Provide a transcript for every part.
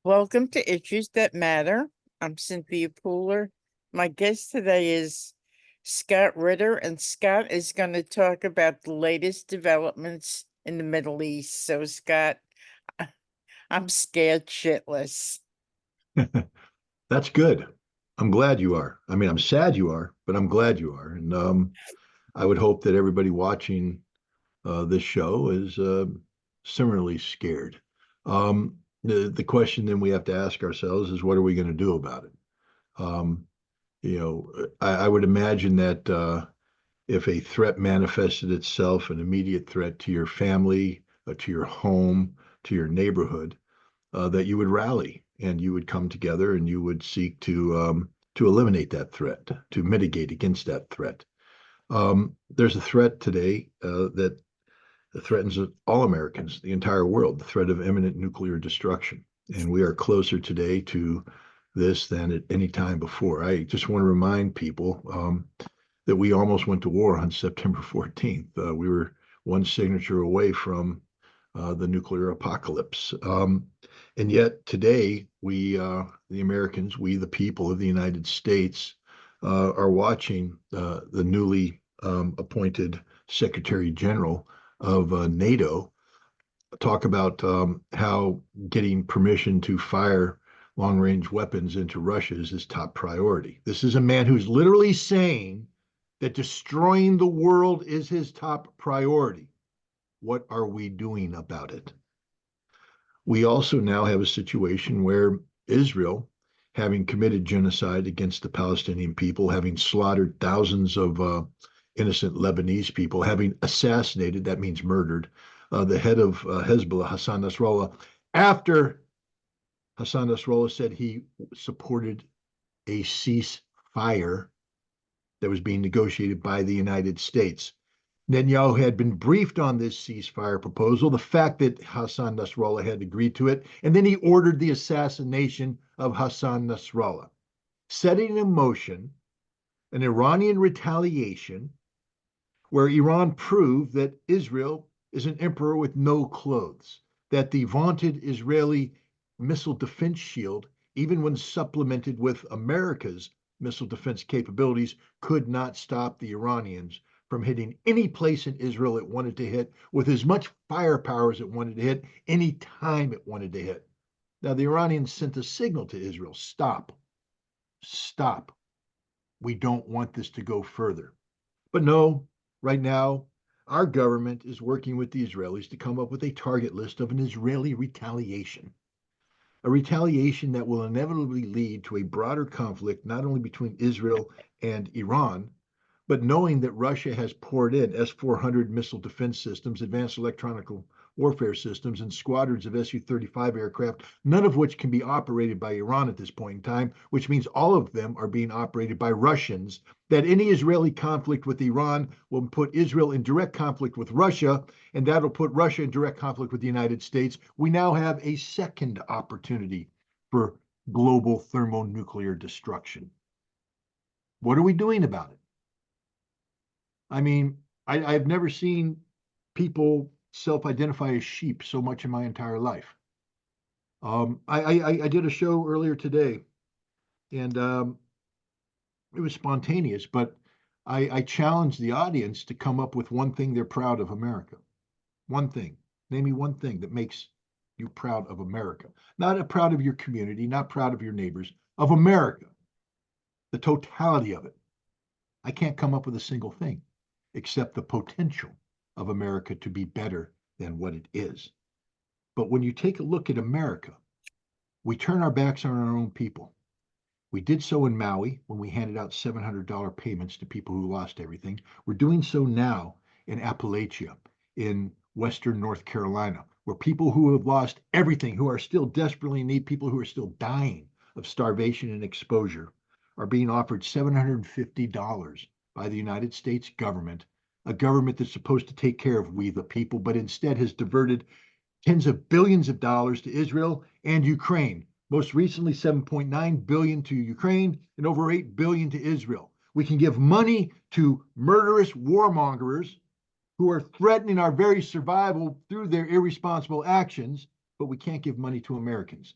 Welcome to Issues That Matter. I'm Cynthia Pooler. My guest today is Scott Ritter, and Scott is going to talk about the latest developments in the Middle East. So, Scott, I'm scared shitless. That's good. I'm glad you are. I mean, I'm sad you are, but I'm glad you are. And I would hope that everybody watching this show is similarly scared. The question then we have to ask ourselves is, what are we going to do about it? Um, I would imagine that if a threat manifested itself, an immediate threat to your family, to your home, to your neighborhood, that you would rally and you would come together and you would seek to eliminate that threat, to mitigate against that threat. There's a threat today that threatens all Americans, the entire world, the threat of imminent nuclear destruction. And we are closer today to this than at any time before. I just want to remind people that we almost went to war on September 14th. We were one signature away from the nuclear apocalypse. And yet today, the Americans, we, the people of the United States, are watching the newly appointed Secretary General of NATO talk about how getting permission to fire long range weapons into Russia is his top priority. This is a man who's literally saying that destroying the world is his top priority. What are we doing about it? We also now have a situation where Israel, having committed genocide against the Palestinian people, having slaughtered thousands of innocent Lebanese people, having assassinated, that means murdered, the head of Hezbollah, Hassan Nasrallah, after Hassan Nasrallah said he supported a ceasefire that was being negotiated by the United States. Netanyahu had been briefed on this ceasefire proposal, the fact that Hassan Nasrallah had agreed to it, and then he ordered the assassination of Hassan Nasrallah, setting in motion an Iranian retaliation where Iran proved that Israel is an emperor with no clothes, that the vaunted Israeli missile defense shield, even when supplemented with America's missile defense capabilities, could not stop the Iranians from hitting any place in Israel it wanted to hit with as much firepower as it wanted to hit, any time it wanted to hit. Now, the Iranians sent a signal to Israel: stop, stop. We don't want this to go further. But no, right now, our government is working with the Israelis to come up with a target list of an Israeli retaliation. A retaliation that will inevitably lead to a broader conflict, not only between Israel and Iran, but knowing that Russia has poured in S-400 missile defense systems, advanced electronic warfare systems, and squadrons of Su-35 aircraft, none of which can be operated by Iran at this point in time, which means all of them are being operated by Russians, that any Israeli conflict with Iran will put Israel in direct conflict with Russia, and that'll put Russia in direct conflict with the United States. We now have a second opportunity for global thermonuclear destruction. What are we doing about it? I mean, I've never seen people self-identify as sheep so much in my entire life. I did a show earlier today, and it was spontaneous, but I challenged the audience to come up with one thing they're proud of America. One thing. Name me one thing that makes you proud of America. Not proud of your community, not proud of your neighbors, of America. The totality of it. I can't come up with a single thing except the potential of America to be better than what it is. But when you take a look at America, we turn our backs on our own people. We did so in Maui when we handed out $700 payments to people who lost everything. We're doing so now in Appalachia, in Western North Carolina, where people who have lost everything, who are still desperately in need, people who are still dying of starvation and exposure, are being offered $750 by the United States government, a government that's supposed to take care of we the people, but instead has diverted tens of billions of dollars to Israel and Ukraine. Most recently, 7.9 billion to Ukraine and over 8 billion to Israel. We can give money to murderous warmongers who are threatening our very survival through their irresponsible actions, but we can't give money to Americans.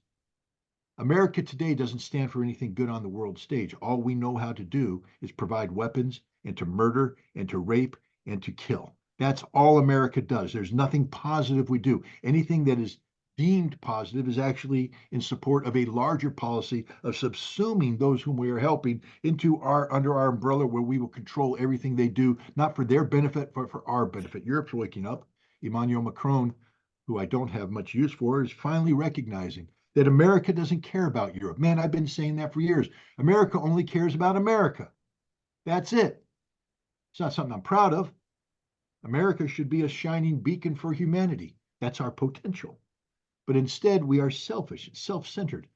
America today doesn't stand for anything good on the world stage. All we know how to do is provide weapons and to murder and to rape and to kill. That's all America does. There's nothing positive we do. Anything that is deemed positive is actually in support of a larger policy of subsuming those whom we are helping into our under our umbrella where we will control everything they do, not for their benefit, but for our benefit. Europe's waking up. Emmanuel Macron, who I don't have much use for, is finally recognizing that America doesn't care about Europe. Man, I've been saying that for years. America only cares about America. That's it. It's not something I'm proud of. America should be a shining beacon for humanity. That's our potential. But instead, we are selfish, self centered.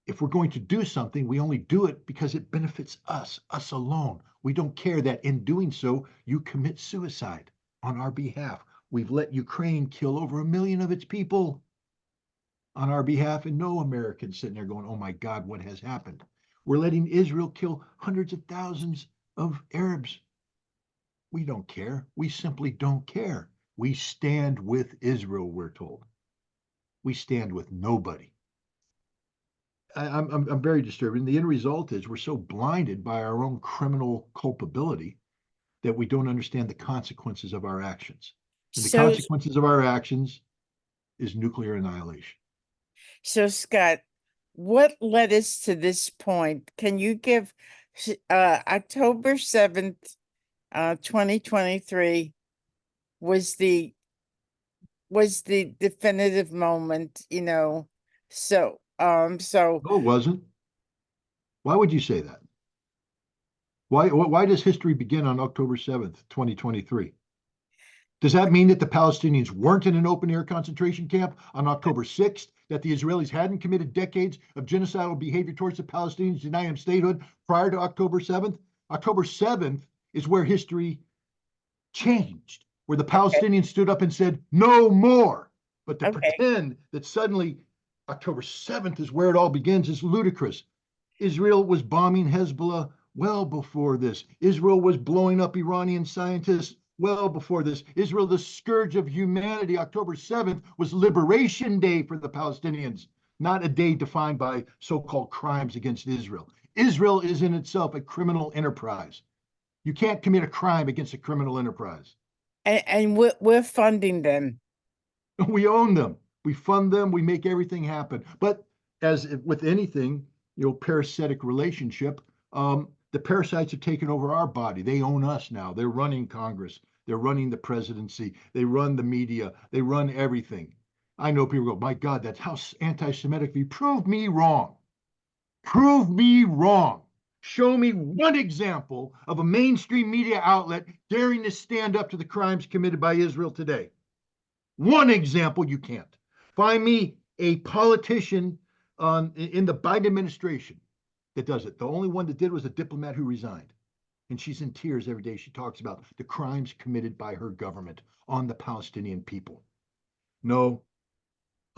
If we're going to do something, we only do it because it benefits us alone. We don't care that in doing so, you commit suicide on our behalf. We've let Ukraine kill over 1 million of its people on our behalf, and no American sitting there going, oh my God, what has happened? We're letting Israel kill hundreds of thousands of Arabs. We don't care. We simply don't care. We stand with Israel, we're told. We stand with nobody. I'm very disturbed. And the end result is we're so blinded by our own criminal culpability that we don't understand the consequences of our actions. And the So, consequences of our actions is nuclear annihilation. so Scott, what led us to this point? Can you give October 7th, 2023 was the definitive moment, so No, it wasn't. Why would you say that? Why does history begin on October 7th, 2023? Does that mean that the Palestinians weren't in an open air concentration camp on October 6th, that the Israelis hadn't committed decades of genocidal behavior towards the Palestinians, denying them statehood prior to October 7th? October 7th is where history changed, where the okay, Palestinians stood up and said, no more. But to okay, pretend that suddenly October 7th is where it all begins is ludicrous. Israel was bombing Hezbollah well before this. Israel was blowing up Iranian scientists well before this. Israel, the scourge of humanity, October 7th was Liberation Day for the Palestinians, not a day defined by so-called crimes against Israel. Israel is in itself a criminal enterprise. You can't commit a crime against a criminal enterprise. and we're funding them. We own them. We fund them. We make everything happen. But as with anything, parasitic relationship, the parasites have taken over our body. They own us now. They're running Congress. They're running the presidency. They run the media. They run everything. I know people go, my God, that's how anti-Semitic of you. Prove me wrong. Prove me wrong. Show me one example of a mainstream media outlet daring to stand up to the crimes committed by Israel today. One example, you can't. Find me a politician in the Biden administration that does it. The only one that did was a diplomat who resigned. And she's in tears every day. She talks about the crimes committed by her government on the Palestinian people. No,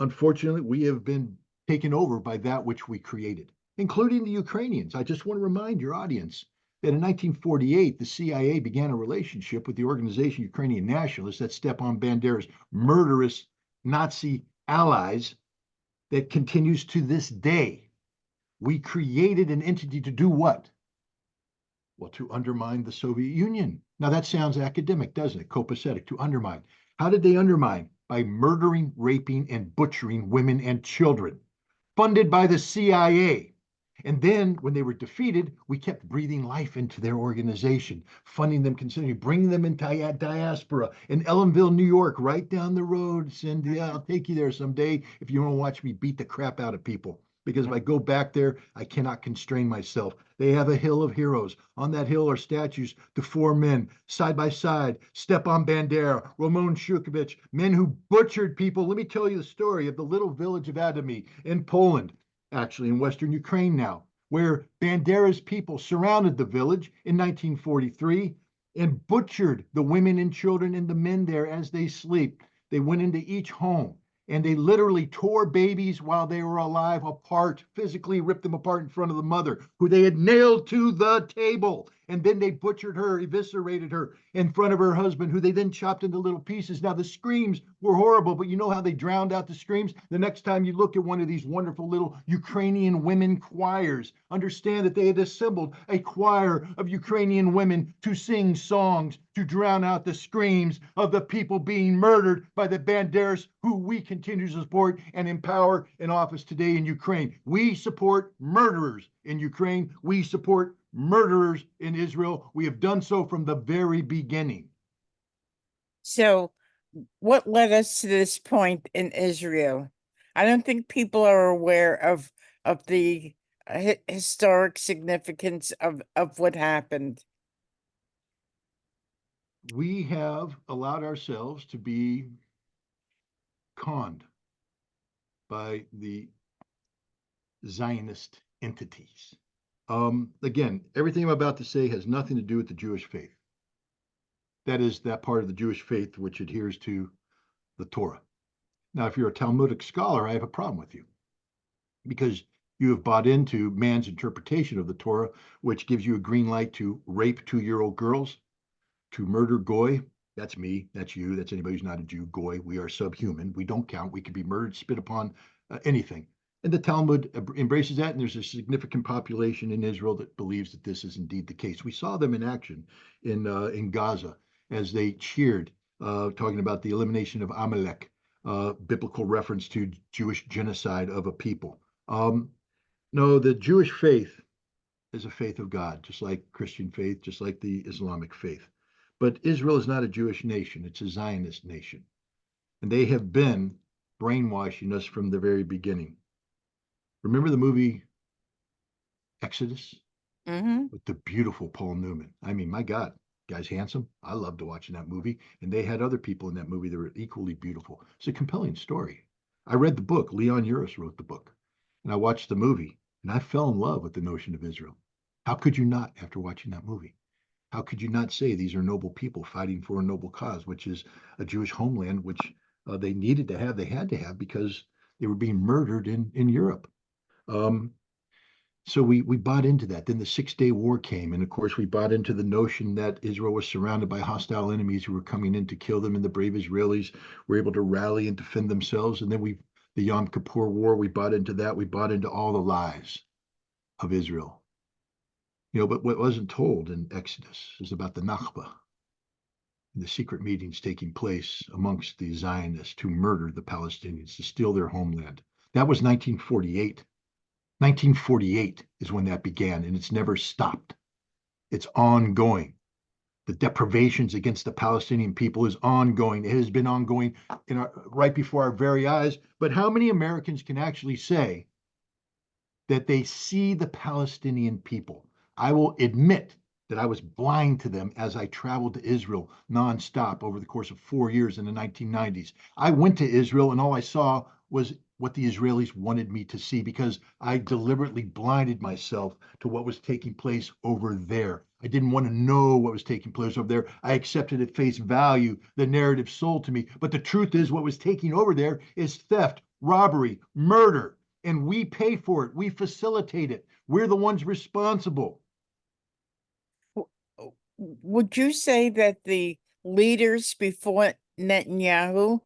unfortunately, we have been taken over by that which we created, including the Ukrainians. I just want to remind your audience that in 1948, the CIA began a relationship with the organization Ukrainian Nationalists, that Stepan Bandera's murderous Nazi allies, that continues to this day. We created an entity to do what? Well, to undermine the Soviet Union. Now that sounds academic, doesn't it? Copacetic, to undermine. How did they undermine? By murdering, raping, and butchering women and children, funded by the CIA. And then when they were defeated, we kept breathing life into their organization, funding them continually, bringing them into diaspora in Ellenville, New York, right down the road. Cindy, I'll take you there someday if you want to watch me beat the crap out of people. Because if I go back there, I cannot constrain myself. They have a hill of heroes. On that hill are statues to 4 men, side by side, Stepan Bandera, Roman Shukovich, men who butchered people. Let me tell you the story of the little village of Adamy in Poland, actually in Western Ukraine now, where Bandera's people surrounded the village in 1943 and butchered the women and children and the men there as they sleep. They went into each home and they literally tore babies while they were alive apart, physically ripped them apart in front of the mother, who they had nailed to the table. And then they butchered her, eviscerated her in front of her husband, who they then chopped into little pieces. Now, the screams were horrible, but you know how they drowned out the screams? The next time you look at one of these wonderful little Ukrainian women choirs, understand that they had assembled a choir of Ukrainian women to sing songs to drown out the screams of the people being murdered by the Banderas, who we continue to support and empower in office today in Ukraine. We support murderers in Ukraine. We support murderers in Israel. We have done so from the very beginning. So, what led us to this point in Israel? I don't think people are aware of the historic significance of what happened. We have allowed ourselves to be conned by the Zionist entities. Again, everything I'm about to say has nothing to do with the Jewish faith. That is that part of the Jewish faith which adheres to the Torah. Now, if you're a Talmudic scholar, I have a problem with you because you have bought into man's interpretation of the Torah, which gives you a green light to rape 2-year-old girls, to murder goy. That's me, that's you, that's anybody who's not a Jew. Goy, we are subhuman. We don't count. We could be murdered, spit upon, anything. And the Talmud embraces that, and there's a significant population in Israel that believes that this is indeed the case. We saw them in action in Gaza as they cheered, talking about the elimination of Amalek, biblical reference to Jewish genocide of a people. No, the Jewish faith is a faith of God, just like Christian faith, just like the Islamic faith. But Israel is not a Jewish nation, it's a Zionist nation. And they have been brainwashing us from the very beginning. Remember the movie Exodus Mm-hmm. with the beautiful Paul Newman? I mean, my God, guy's handsome. I loved watching that movie. And they had other people in that movie that were equally beautiful. It's a compelling story. I read the book. Leon Uris wrote the book. And I watched the movie and I fell in love with the notion of Israel. How could you not after watching that movie? How could you not say these are noble people fighting for a noble cause, which is a Jewish homeland, which they needed to have, they had to have because they were being murdered in Europe. Um, so we bought into that. Then the 6 Day War came, and of course we bought into the notion that Israel was surrounded by hostile enemies who were coming in to kill them, and the brave Israelis were able to rally and defend themselves. And then the Yom Kippur War, we bought into that. We bought into all the lies of Israel. But what wasn't told in Exodus is about the Nakba and the secret meetings taking place amongst the Zionists to murder the Palestinians, to steal their homeland. That was 1948. 1948 is when that began, and it's never stopped. It's ongoing. The deprivations against the Palestinian people is ongoing. It has been ongoing right before our very eyes. But how many Americans can actually say that they see the Palestinian people? I will admit that I was blind to them as I traveled to Israel nonstop over the course of 4 years in the 1990s. I went to Israel and all I saw was what the Israelis wanted me to see because I deliberately blinded myself to what was taking place over there. I didn't want to know what was taking place over there. I accepted at face value the narrative sold to me. But the truth is, what was taking over there is theft, robbery, murder. And we pay for it. We facilitate it. We're the ones responsible. Would you say that the leaders before Netanyahu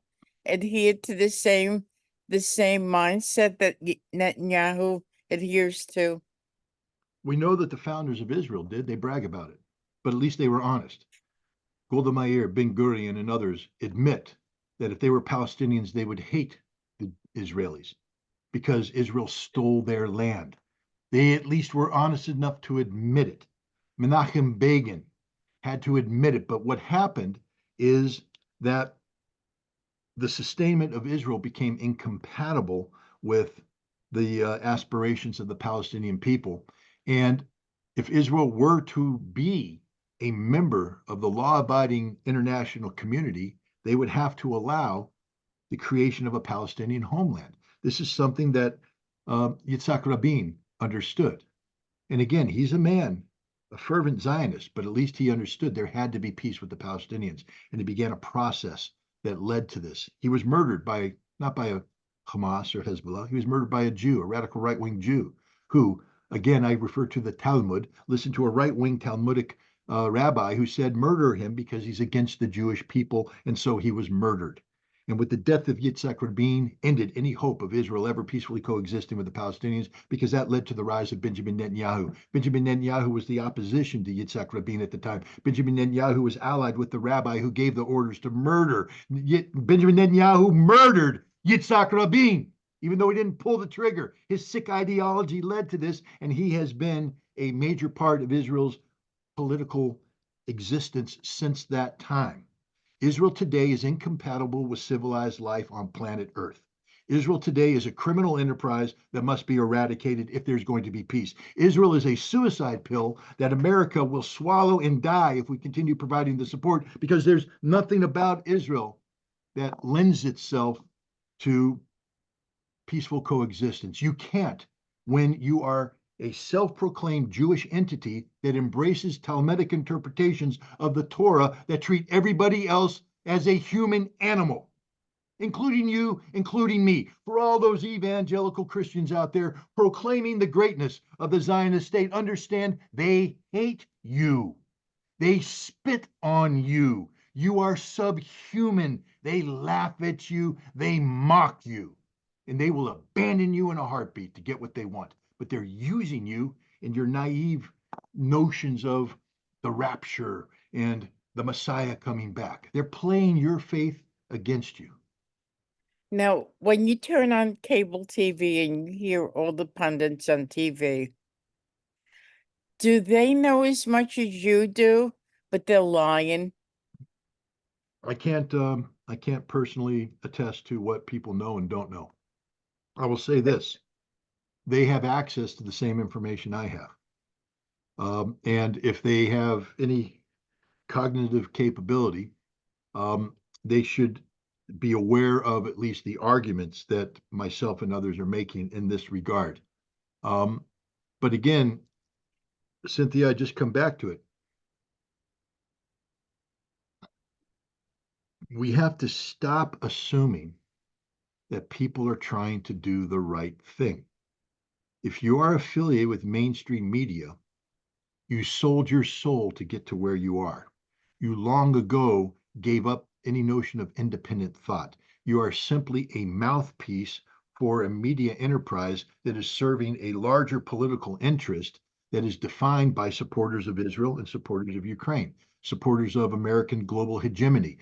adhered to the same mindset that Netanyahu adheres to? We know that the founders of Israel did. They brag about it. But at least they were honest. Golda Meir, Ben Gurion, and others admit that if they were Palestinians, they would hate the Israelis because Israel stole their land. They at least were honest enough to admit it. Menachem Begin had to admit it. But what happened is that the sustainment of Israel became incompatible with the aspirations of the Palestinian people. And if Israel were to be a member of the law abiding international community, they would have to allow the creation of a Palestinian homeland. This is something that Yitzhak Rabin understood. And again, he's a man, a fervent Zionist, but at least he understood there had to be peace with the Palestinians. And he began a process that led to this. He was murdered not by a Hamas or Hezbollah. He was murdered by a Jew, a radical right-wing Jew, who Again, I refer to the Talmud. Listen to a right-wing Talmudic rabbi who said murder him because he's against the Jewish people, and so he was murdered. And with the death of Yitzhak Rabin, ended any hope of Israel ever peacefully coexisting with the Palestinians, because that led to the rise of Benjamin Netanyahu. Benjamin Netanyahu was the opposition to Yitzhak Rabin at the time. Benjamin Netanyahu was allied with the rabbi who gave the orders to murder. Benjamin Netanyahu murdered Yitzhak Rabin, even though he didn't pull the trigger. His sick ideology led to this, and he has been a major part of Israel's political existence since that time. Israel today is incompatible with civilized life on planet Earth. Israel today is a criminal enterprise that must be eradicated if there's going to be peace. Israel is a suicide pill that America will swallow and die if we continue providing the support, because there's nothing about Israel that lends itself to peaceful coexistence. You can't, when you are a self-proclaimed Jewish entity that embraces Talmudic interpretations of the Torah that treat everybody else as a human animal, including you, including me. For all those evangelical Christians out there proclaiming the greatness of the Zionist state, understand they hate you. They spit on you. You are subhuman. They laugh at you. They mock you. And they will abandon you in a heartbeat to get what they want. But they're using you in your naive notions of the rapture and the Messiah coming back. They're playing your faith against you. Now, when you turn on cable TV and you hear all the pundits on TV, do they know as much as you do, but they're lying? I can't personally attest to what people know and don't know. I will say this: they have access to the same information I have. And if they have any cognitive capability, they should be aware of at least the arguments that myself and others are making in this regard. But again, Cynthia, I just come back to it. We have to stop assuming that people are trying to do the right thing. If you are affiliated with mainstream media, you sold your soul to get to where you are. You long ago gave up any notion of independent thought. You are simply a mouthpiece for a media enterprise that is serving a larger political interest that is defined by supporters of Israel and supporters of Ukraine, supporters of American global hegemony,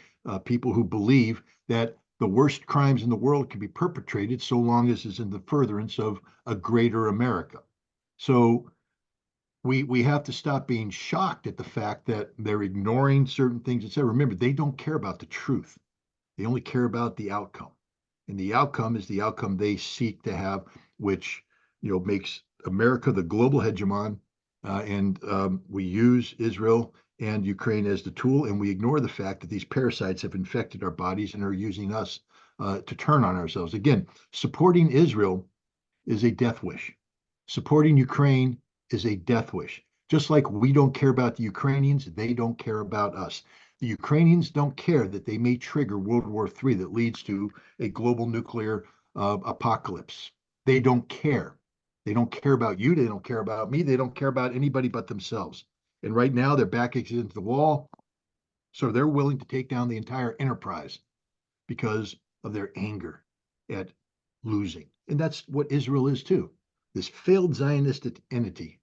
people who believe that the worst crimes in the world can be perpetrated so long as it's in the furtherance of a greater America. So we have to stop being shocked at the fact that they're ignoring certain things, etc. Remember, they don't care about the truth. They only care about the outcome. And the outcome is the outcome they seek to have, which makes America the global hegemon. And we use Israel and Ukraine as the tool, and we ignore the fact that these parasites have infected our bodies and are using us to turn on ourselves. Again, supporting Israel is a death wish. Supporting Ukraine is a death wish. Just like we don't care about the Ukrainians, they don't care about us. The Ukrainians don't care that they may trigger World War III that leads to a global nuclear apocalypse. They don't care. They don't care about you. They don't care about me. They don't care about anybody but themselves. And right now, their back is against the wall. So they're willing to take down the entire enterprise because of their anger at losing. And that's what Israel is too. This failed Zionist entity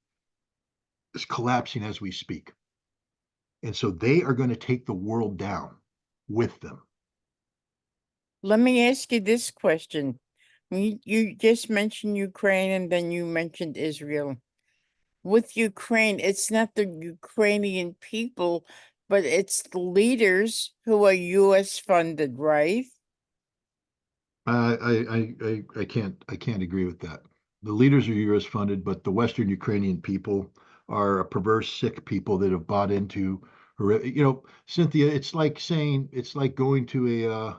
is collapsing as we speak. And so they are going to take the world down with them. Let me ask you this question. You just mentioned Ukraine and then you mentioned Israel. With Ukraine, it's not the Ukrainian people, but it's the leaders who are US funded, right? I can't agree with that. The leaders are U.S. funded, but the Western Ukrainian people are a perverse, sick people that have bought into, Cynthia. It's like going to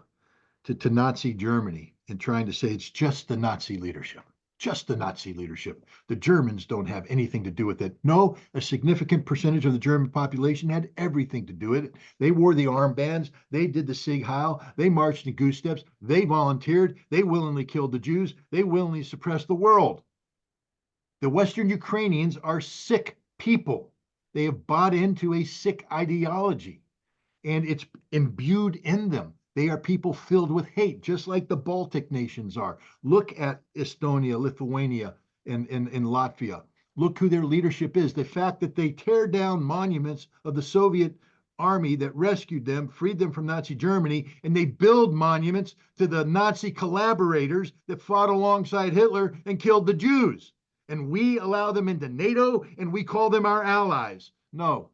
to Nazi Germany and trying to say it's just the Nazi leadership. Just the Nazi leadership. The Germans don't have anything to do with it. No, a significant percentage of the German population had everything to do with it. They wore the armbands. They did the Sieg Heil. They marched in goose steps. They volunteered. They willingly killed the Jews. They willingly suppressed the world. The Western Ukrainians are sick people. They have bought into a sick ideology, and it's imbued in them. They are people filled with hate, just like the Baltic nations are. Look at Estonia, Lithuania, and Latvia. Look who their leadership is. The fact that they tear down monuments of the Soviet army that rescued them, freed them from Nazi Germany, and they build monuments to the Nazi collaborators that fought alongside Hitler and killed the Jews. And we allow them into NATO and we call them our allies. No,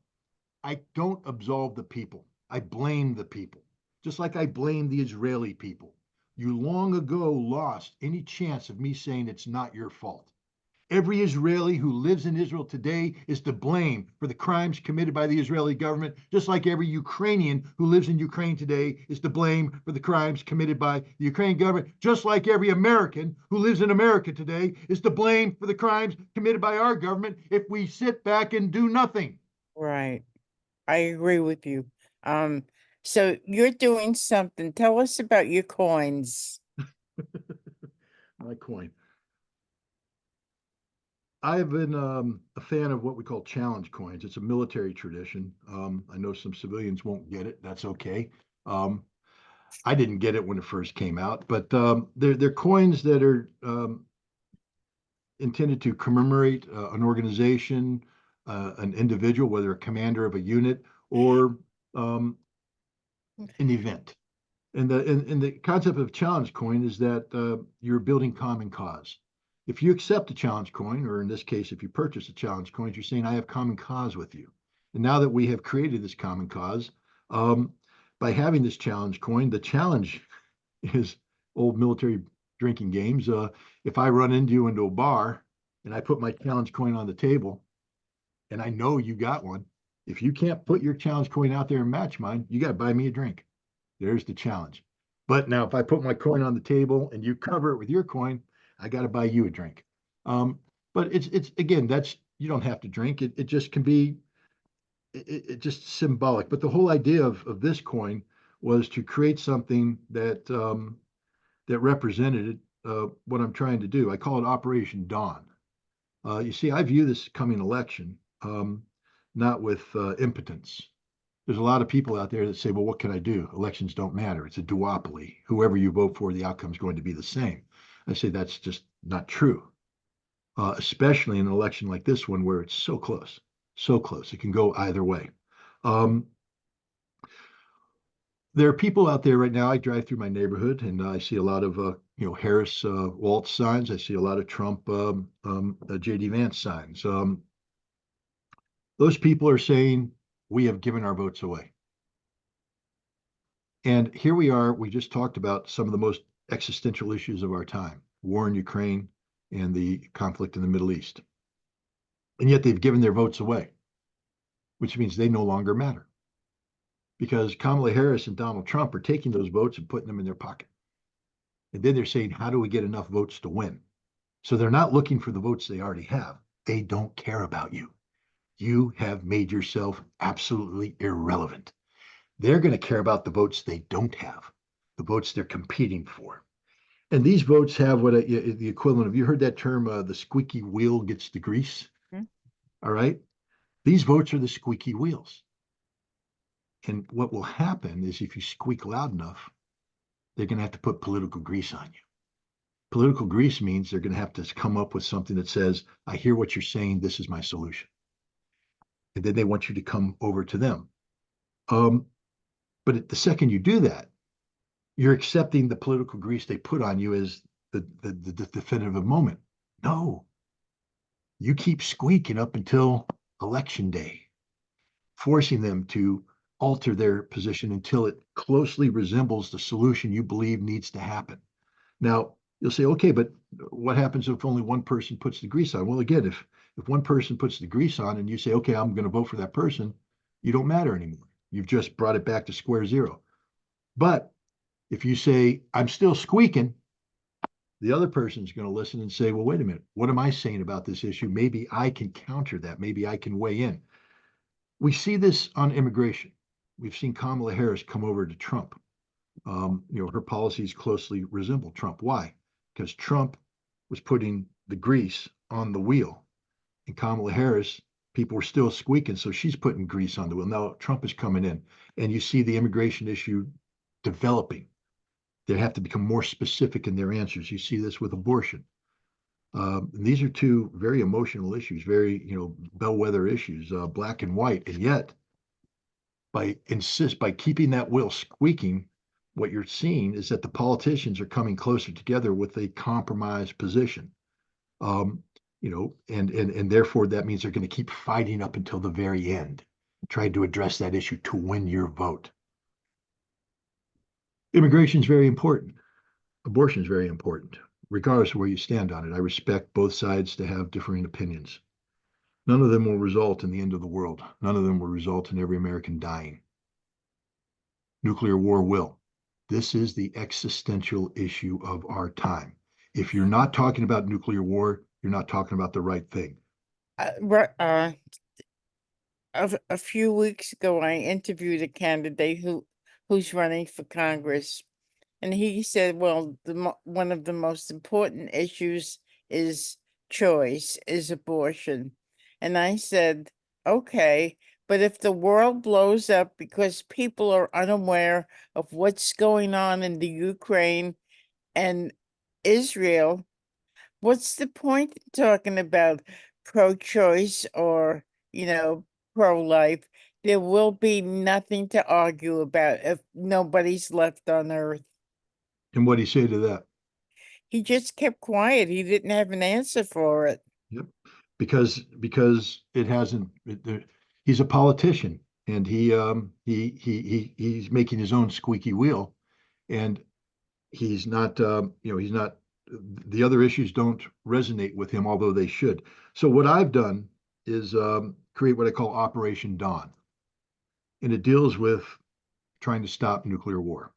I don't absolve the people. I blame the people, just like I blame the Israeli people. You long ago lost any chance of me saying it's not your fault. Every Israeli who lives in Israel today is to blame for the crimes committed by the Israeli government, just like every Ukrainian who lives in Ukraine today is to blame for the crimes committed by the Ukrainian government, just like every American who lives in America today is to blame for the crimes committed by our government if we sit back and do nothing. Right. I agree with you. So you're doing something. Tell us about your coins. My coin. I've been a fan of what we call challenge coins. It's a military tradition. I know some civilians won't get it. That's okay. Um, I didn't get it when it first came out, but they're coins that are intended to commemorate an organization, an individual, whether a commander of a unit or an event. And the concept of challenge coin is that you're building common cause. If you accept a challenge coin, or in this case, if you purchase a challenge coin, you're saying, I have common cause with you. And now that we have created this common cause, um, by having this challenge coin, the challenge is old military drinking games. If I run into you into a bar and I put my challenge coin on the table and I know you got one, if you can't put your challenge coin out there and match mine, you got to buy me a drink. There's the challenge. But now, if I put my coin on the table and you cover it with your coin, I got to buy you a drink. But it's again, that's you don't have to drink. It just can be it just symbolic. But the whole idea of this coin was to create something that represented what I'm trying to do. I call it Operation Dawn. You see, I view this coming election not with impotence. There's a lot of people out there that say, well, what can I do? Elections don't matter. It's a duopoly. Whoever you vote for, the outcome is going to be the same. I say that's just not true, especially in an election like this one where it's so close, so close. It can go either way. Um, there are people out there right now. I drive through my neighborhood and I see a lot of Harris Waltz signs. I see a lot of Trump JD Vance signs. Those people are saying we have given our votes away. And here we are. We just talked about some of the most existential issues of our time: war in Ukraine and the conflict in the Middle East. And yet they've given their votes away, which means they no longer matter because Kamala Harris and Donald Trump are taking those votes and putting them in their pocket. And then they're saying, how do we get enough votes to win? So they're not looking for the votes they already have. They don't care about you. You have made yourself absolutely irrelevant. They're going to care about the votes they don't have, the votes they're competing for. And these votes have the equivalent of, you heard that term, the squeaky wheel gets the grease. Hmm? All right. These votes are the squeaky wheels. And what will happen is if you squeak loud enough, they're going to have to put political grease on you. Political grease means they're going to have to come up with something that says, I hear what you're saying. This is my solution. And then they want you to come over to them. But the second you do that, you're accepting the political grease they put on you as the definitive moment. No, you keep squeaking up until election day, forcing them to alter their position until it closely resembles the solution you believe needs to happen. Now, you'll say, okay, but what happens if only one person puts the grease on? Well, again, if one person puts the grease on and you say, okay, I'm going to vote for that person, you don't matter anymore. You've just brought it back to square zero. But if you say, I'm still squeaking, the other person's going to listen and say, well, wait a minute, what am I saying about this issue? Maybe I can counter that. Maybe I can weigh in. We see this on immigration. We've seen Kamala Harris come over to Trump. Her policies closely resemble Trump. Why? Because Trump was putting the grease on the wheel. And Kamala Harris, people were still squeaking, so she's putting grease on the wheel. Now Trump is coming in, and you see the immigration issue developing. They have to become more specific in their answers. You see this with abortion. These are two very emotional issues, very bellwether issues, black and white, and yet by keeping that wheel squeaking, what you're seeing is that the politicians are coming closer together with a compromised position. Um, and therefore that means they're going to keep fighting up until the very end, trying to address that issue to win your vote. Immigration is very important. Abortion is very important, regardless of where you stand on it. I respect both sides to have differing opinions. None of them will result in the end of the world. None of them will result in every American dying. Nuclear war will. This is the existential issue of our time. If you're not talking about nuclear war, you're not talking about the right thing. A few weeks ago, I interviewed a candidate who's running for Congress, and he said, "Well, one of the most important issues is choice, is abortion." And I said, "Okay, but if the world blows up because people are unaware of what's going on in the Ukraine and Israel, what's the point in talking about pro-choice or, you know, pro-life? There will be nothing to argue about if nobody's left on earth." And what do you say to that? He just kept quiet. He didn't have an answer for it. Yep. Because it hasn't. He's a politician, and he's making his own squeaky wheel, and he's not. He's not. The other issues don't resonate with him, although they should. So what I've done is create what I call Operation Dawn, and it deals with trying to stop nuclear war,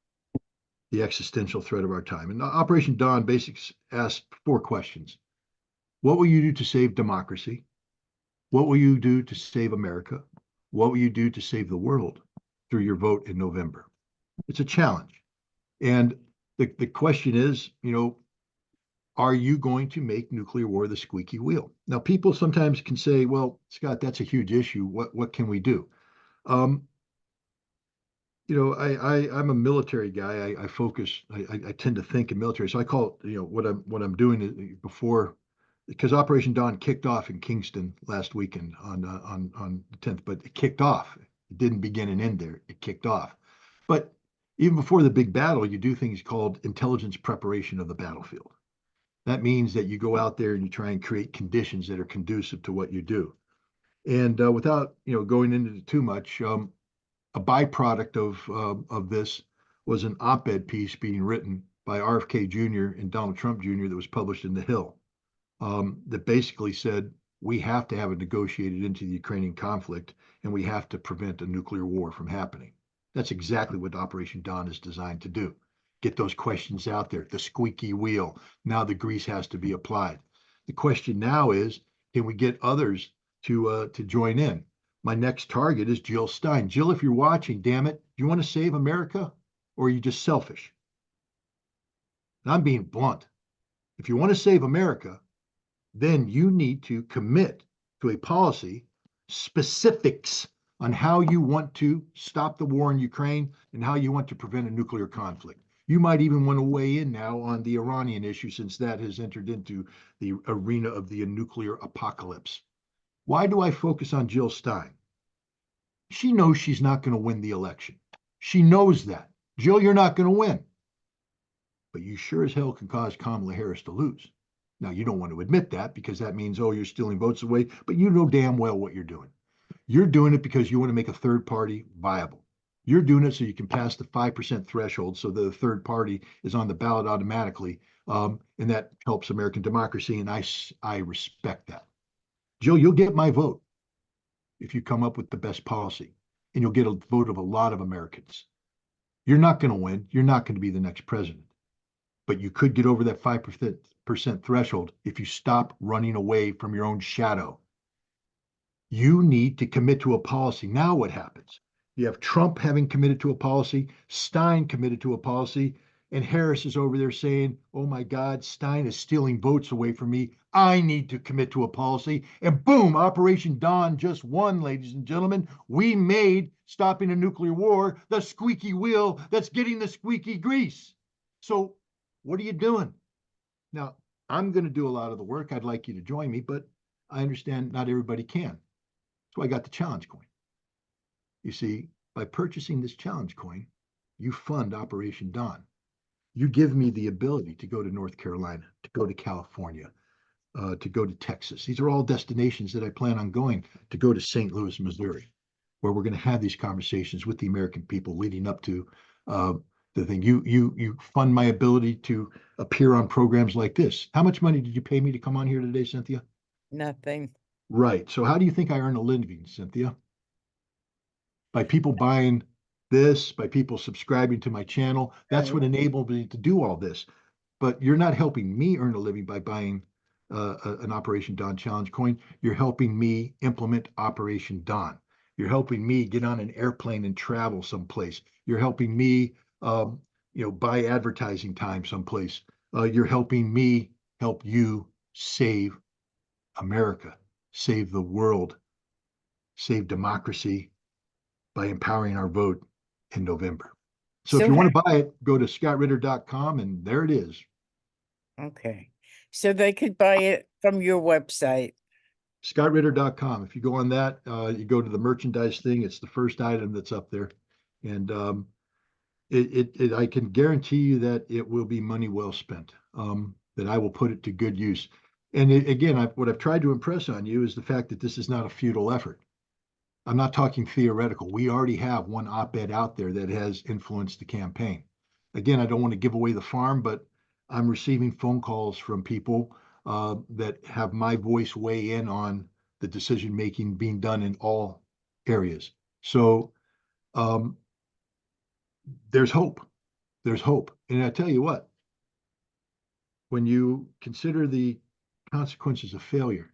the existential threat of our time. And Operation Dawn basically asks four questions. What will you do to save democracy? What will you do to save America? What will you do to save the world through your vote in November? It's a challenge. And the question is, are you going to make nuclear war the squeaky wheel? Now, people sometimes can say, well, Scott, that's a huge issue. What can we do? Um, I'm a military guy. I focus. I tend to think in military. So I call it, what I'm doing before, because Operation Dawn kicked off in Kingston last weekend on the 10th, but it kicked off. It didn't begin and end there. It kicked off. But even before the big battle, you do things called intelligence preparation of the battlefield. That means that you go out there and you try and create conditions that are conducive to what you do. And without going into it too much, a byproduct of this was an op-ed piece being written by RFK Jr. and Donald Trump Jr. that was published in The Hill, that basically said we have to have it negotiated into the Ukrainian conflict, and we have to prevent a nuclear war from happening. That's exactly what Operation Dawn is designed to do. Get those questions out there, the squeaky wheel. Now the grease has to be applied. The question now is, can we get others to join in? My next target is Jill Stein. Jill, if you're watching, damn it, do you want to save America, or are you just selfish? And I'm being blunt. If you want to save America, then you need to commit to a policy, specifics on how you want to stop the war in Ukraine and how you want to prevent a nuclear conflict. You might even want to weigh in now on the Iranian issue, since that has entered into the arena of the nuclear apocalypse. Why do I focus on Jill Stein? She knows she's not going to win the election. She knows that. Jill, you're not going to win. But you sure as hell can cause Kamala Harris to lose. Now, you don't want to admit that, because that means, oh, you're stealing votes away, but you know damn well what you're doing. You're doing it because you want to make a third party viable. You're doing it so you can pass the 5% threshold so that the third party is on the ballot automatically, and that helps American democracy, and I respect that. Jill, you'll get my vote if you come up with the best policy, and you'll get a vote of a lot of Americans. You're not going to win. You're not going to be the next president, but you could get over that 5% threshold if you stop running away from your own shadow. You need to commit to a policy. Now what happens? You have Trump having committed to a policy, Stein committed to a policy. And Harris is over there saying, oh my God, Stein is stealing votes away from me. I need to commit to a policy. And boom, Operation Dawn just won, ladies and gentlemen. We made stopping a nuclear war the squeaky wheel that's getting the squeaky grease. So, what are you doing? Now, I'm going to do a lot of the work. I'd like you to join me, but I understand not everybody can. So, I got the challenge coin. You see, by purchasing this challenge coin, you fund Operation Dawn. You give me the ability to go to North Carolina, to go to California, to go to Texas. These are all destinations that I plan on going, to go to St. Louis, Missouri, where we're going to have these conversations with the American people leading up to uh, the thing. You fund my ability to appear on programs like this. How much money did you pay me to come on here today, Cynthia? Nothing. Right. So how do you think I earn a living, Cynthia? By people buying this, by people subscribing to my channel. That's what enabled me to do all this. But you're not helping me earn a living by buying an Operation Dawn Challenge coin. You're helping me implement Operation Dawn. You're helping me get on an airplane and travel someplace. You're helping me, buy advertising time someplace. You're helping me help you save America, save the world, save democracy by empowering our vote in November. So if So, you want to buy it, go to scottritter.com and there it is. okay. So they could buy it from your website. scottritter.com. If you go on that, you go to the merchandise thing. It's the first item that's up there, and I can guarantee you that it will be money well spent. That I will put it to good use. And again, what I've tried to impress on you is the fact that this is not a futile effort. I'm not talking theoretical. We already have one op-ed out there that has influenced the campaign. Again, I don't want to give away the farm, but I'm receiving phone calls from people that have my voice weigh in on the decision making being done in all areas. So um, there's hope. There's hope. And I tell you what, when you consider the consequences of failure,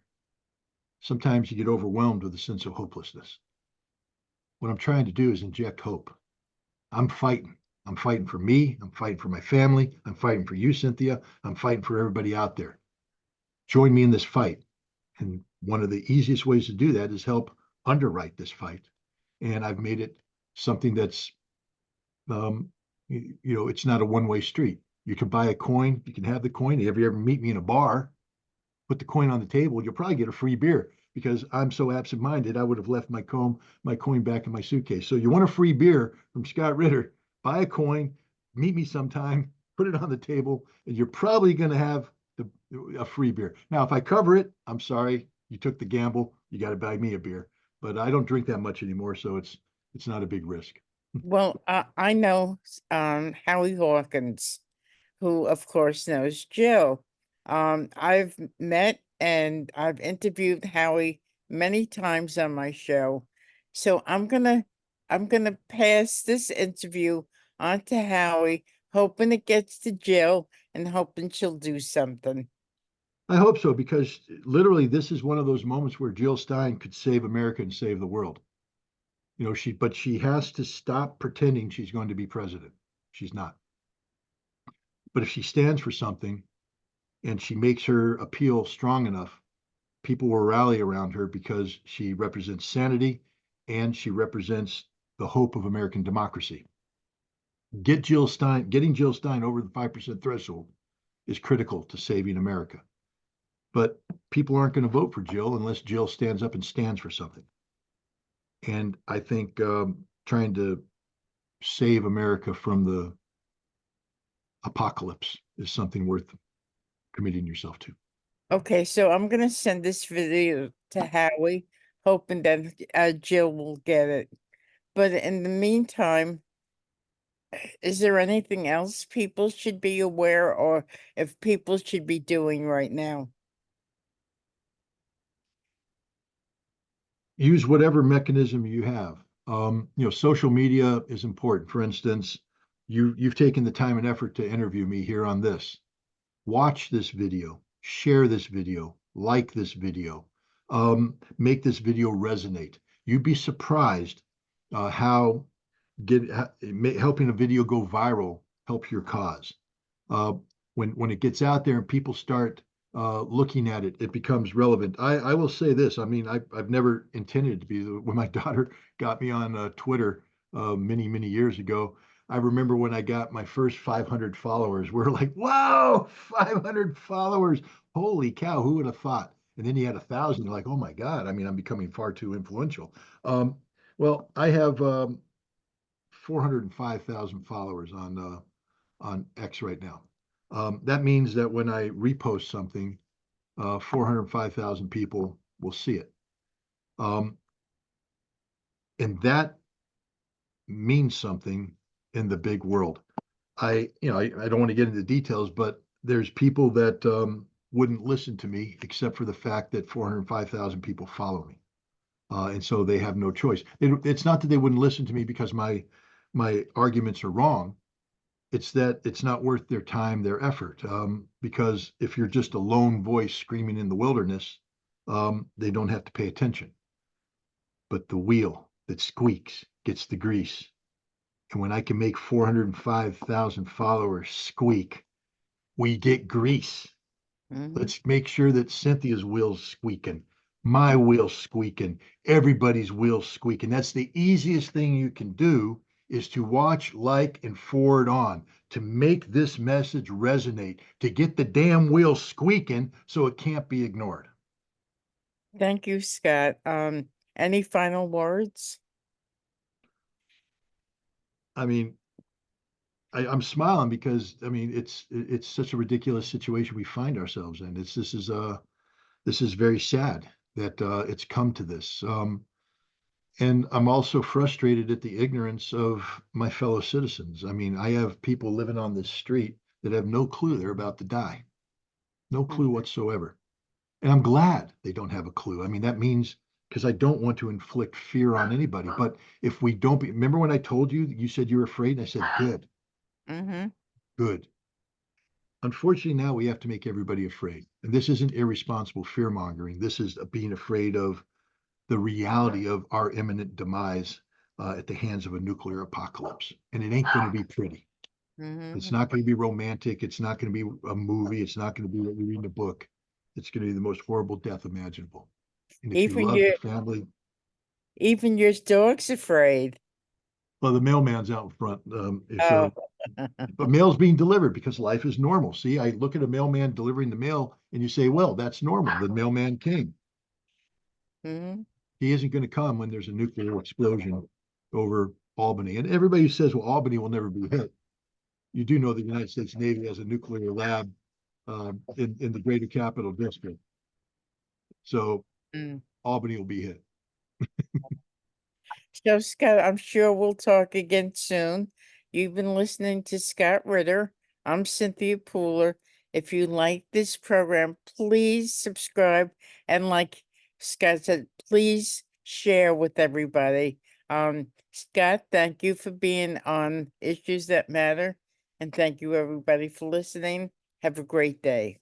sometimes you get overwhelmed with a sense of hopelessness. What I'm trying to do is inject hope. I'm fighting. I'm fighting for me. I'm fighting for my family. I'm fighting for you, Cynthia. I'm fighting for everybody out there. Join me in this fight. And one of the easiest ways to do that is help underwrite this fight. And I've made it something that's, it's not a one-way street. You can buy a coin. You can have the coin. If you ever meet me in a bar, put the coin on the table, you'll probably get a free beer because I'm so absent-minded. I would have left my coin back in my suitcase. So you want a free beer from Scott Ritter? Buy a coin, meet me sometime, put it on the table, and you're probably going to have a free beer. Now, if I cover it, I'm sorry, you took the gamble. You got to buy me a beer, but I don't drink that much anymore, so it's not a big risk. Well, I know Howie Hawkins, who of course knows Jill. I've met and I've interviewed Howie many times on my show. So I'm gonna pass this interview on to Howie, hoping it gets to Jill and hoping she'll do something. I hope so because literally this is one of those moments where Jill Stein could save America and save the world. But she has to stop pretending she's going to be president. She's not. But if she stands for something and she makes her appeal strong enough, people will rally around her because she represents sanity and she represents the hope of American democracy. Getting Jill Stein over the 5% threshold is critical to saving America. But people aren't going to vote for Jill unless Jill stands up and stands for something. And I think trying to save America from the apocalypse is something worth committing yourself to. Okay, so I'm gonna send this video to Howie, hoping that Jill will get it. But in the meantime, is there anything else people should be aware or if people should be doing right now? Use whatever mechanism you have. Social media is important. For instance, you've taken the time and effort to interview me here on this. Watch this video, share this video, like this video, make this video resonate. You'd be surprised how helping a video go viral help your cause. Uh, when it gets out there and people start looking at it, it becomes relevant. I will say this. I mean, I've never intended to be. When my daughter got me on Twitter many years ago, I remember when I got my first 500 followers. We're like, wow, 500 followers! Holy cow! Who would have thought? And then you had 1,000. You're like, oh my God! I mean, I'm becoming far too influential. Well, I have 405,000 followers on X right now. That means that when I repost something, 405,000 people will see it. Um, and that means something in the big world. I don't want to get into details, but there's people that wouldn't listen to me except for the fact that 405,000 people follow me. And so they have no choice. It's not that they wouldn't listen to me because my arguments are wrong. It's that it's not worth their time, their effort. Because if you're just a lone voice screaming in the wilderness, they don't have to pay attention. But the wheel that squeaks gets the grease. And when I can make 405,000 followers squeak, we get grease. Mhm. Let's make sure that Cynthia's wheel's squeaking, my wheel's squeaking, everybody's wheel's squeaking. That's the easiest thing you can do is to watch, like, and forward on to make this message resonate, to get the damn wheel squeaking so it can't be ignored. Thank you, Scott. Any final words? I mean, I'm smiling because I mean it's such a ridiculous situation we find ourselves in. This is very sad that it's come to this. And I'm also frustrated at the ignorance of my fellow citizens. I mean, I have people living on this street that have no clue they're about to die, no clue Mhm. whatsoever. And I'm glad they don't have a clue. I mean, that means because I don't want to inflict fear on anybody. But if we don't be, remember when I told you, you said you were afraid, and I said, good, Mhm. good. Unfortunately, now we have to make everybody afraid. And this isn't irresponsible fear mongering. This is being afraid of the reality of our imminent demise at the hands of a nuclear apocalypse. And it ain't going to be pretty. It's Mhm. not going to be romantic. It's not going to be a movie. It's not going to be what you read in a book. It's going to be the most horrible death imaginable. And if you Even love your the family, even your dog's afraid. well, the mailman's out in front. If Oh. but mail's being delivered because life is normal. See, I look at a mailman delivering the mail, and you say, "Well, that's normal." The mailman came. Mhm. He isn't going to come when there's a nuclear explosion over Albany. And everybody who says, "Well, Albany will never be hit," you do know the United States Navy has a nuclear lab in the greater capital district. So Mm. Albany will be hit. So, Scott, I'm sure we'll talk again soon. You've been listening to Scott Ritter. I'm Cynthia Pooler. If you like this program, please subscribe and, like Scott said, please share with everybody. Scott, thank you for being on Issues That Matter, and thank you everybody for listening. Have a great day.